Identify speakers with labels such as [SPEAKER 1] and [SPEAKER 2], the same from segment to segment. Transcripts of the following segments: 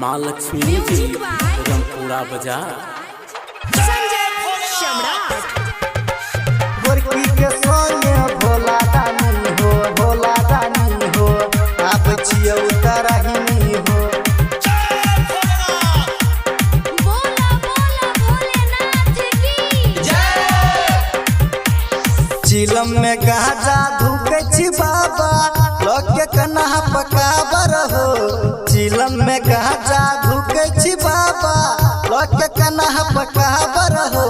[SPEAKER 1] माँ लक्ष्मी जी रमपुरा बाजार।
[SPEAKER 2] गोरकी के सोने भोला दानी हो, भोला दानी हो, आप छिए उतरहिनी हो।
[SPEAKER 3] बोला बोला भोलेनाथ की जय।
[SPEAKER 2] चिलम में गाजा धुके छी बाबा, लोग के कन्हा पकाबर हो। चिलम में गाजा धुके छी बाबा, लोग के कन्हा पकाबर हो।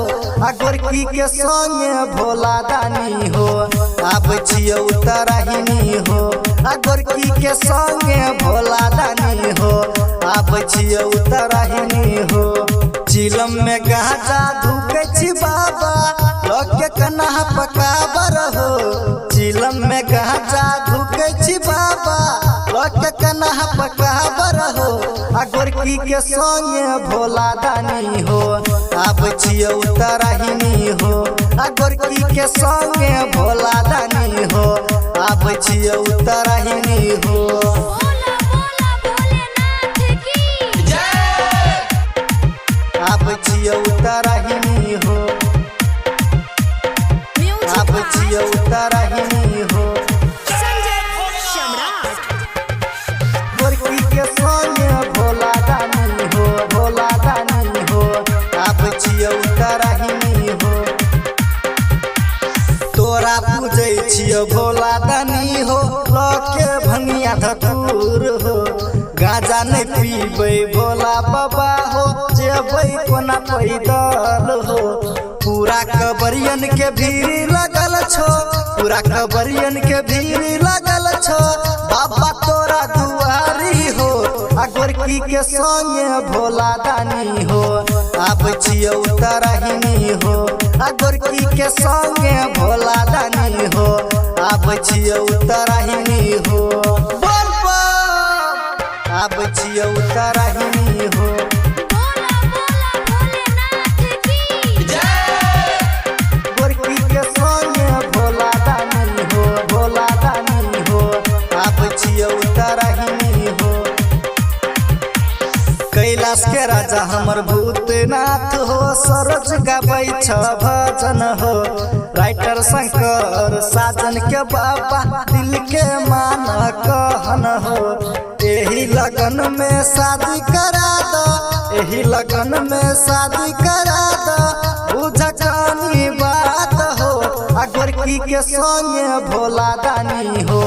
[SPEAKER 2] आ गोरकी के सोने भोला दानी हो, आप छिए उतरहिनी हो। आ गोरकी के सोने भोला दानी हो, आप छिए उतरहिनी हो। चिलम में गाजा धुके छी बाबा, लोग के कन्हा पकाबर हो। चिलम में गाजा धुके छी बाबा, लोग के कन्हा पकाबर हो। आ गोरकी के सोने भोला दानी हो, आप छिए उतरहिनी हो। आ गोरकी के सोने भोला दानी हो, आप छिए उतरहिनी हो।
[SPEAKER 3] बोला बोला भोलेनाथ की जय।
[SPEAKER 2] आप छिए उतरहिनी हो, आप छिए उतरहिनी हो। गोरकी के सोने भोला दानी हो, भोला दानी हो, आप छिए उतरहिनी हो। तोरा पूजै छिए भोला दानी हो, लके भंगिया धतूर हो। गाजा नहीं पीबै भोला बाबा हो, जेबै कोना पैदल हो। पूरा कबरियन के भीड़ लगल छो, पूरा कबरियन के भीड़ लगल छो। बाबा तोरा दुआरी हो, आ गोरकी के सोने भोला दानी हो, आप छिए उतरहिनी हो। आ गोरकी के सोने भोला दानी हो, आप छिए उतरहिनी हो। बोल बम, आप छिए उतरहिनी हो।
[SPEAKER 3] बोला बोला भोलेनाथ की जय।
[SPEAKER 2] गोरकी के सोने भोला दानी हो, भोला दानी हो, आप छिए उतरहिनी हो। कैलाश के राजा हमर भूतनाथ हो, सरोज गाबै छ भजन हो। राइटर शंकर साजन के बाबा, दिल के मान कहन हो। एही लगन में शादी करा दो, एही लगन में शादी करा दो, बुझकानी बात हो। आ गोरकी के सोने भोला दानी हो,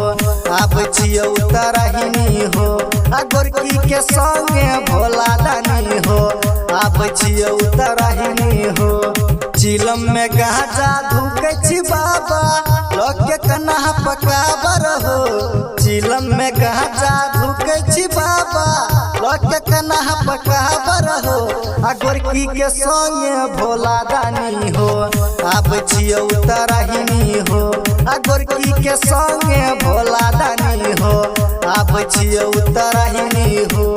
[SPEAKER 2] आप छिए उतरहिनी हो। आ गोरकी के सोने भोला दानी हो, आप छिए उतरहिनी हो। चिलम में गाजा धुके छी बाबा, लोग के कन्हा पकाबर हो। चिलम में गाजा धुके छी बाबा, लोग के कन्हा पकाबर हो। आ गोरकी के सोने भोला दानी हो, आप छिए उतरहिनी हो। आ गोरकी के सोने भोला दानी हो, आप छिए उतरहिनी हो।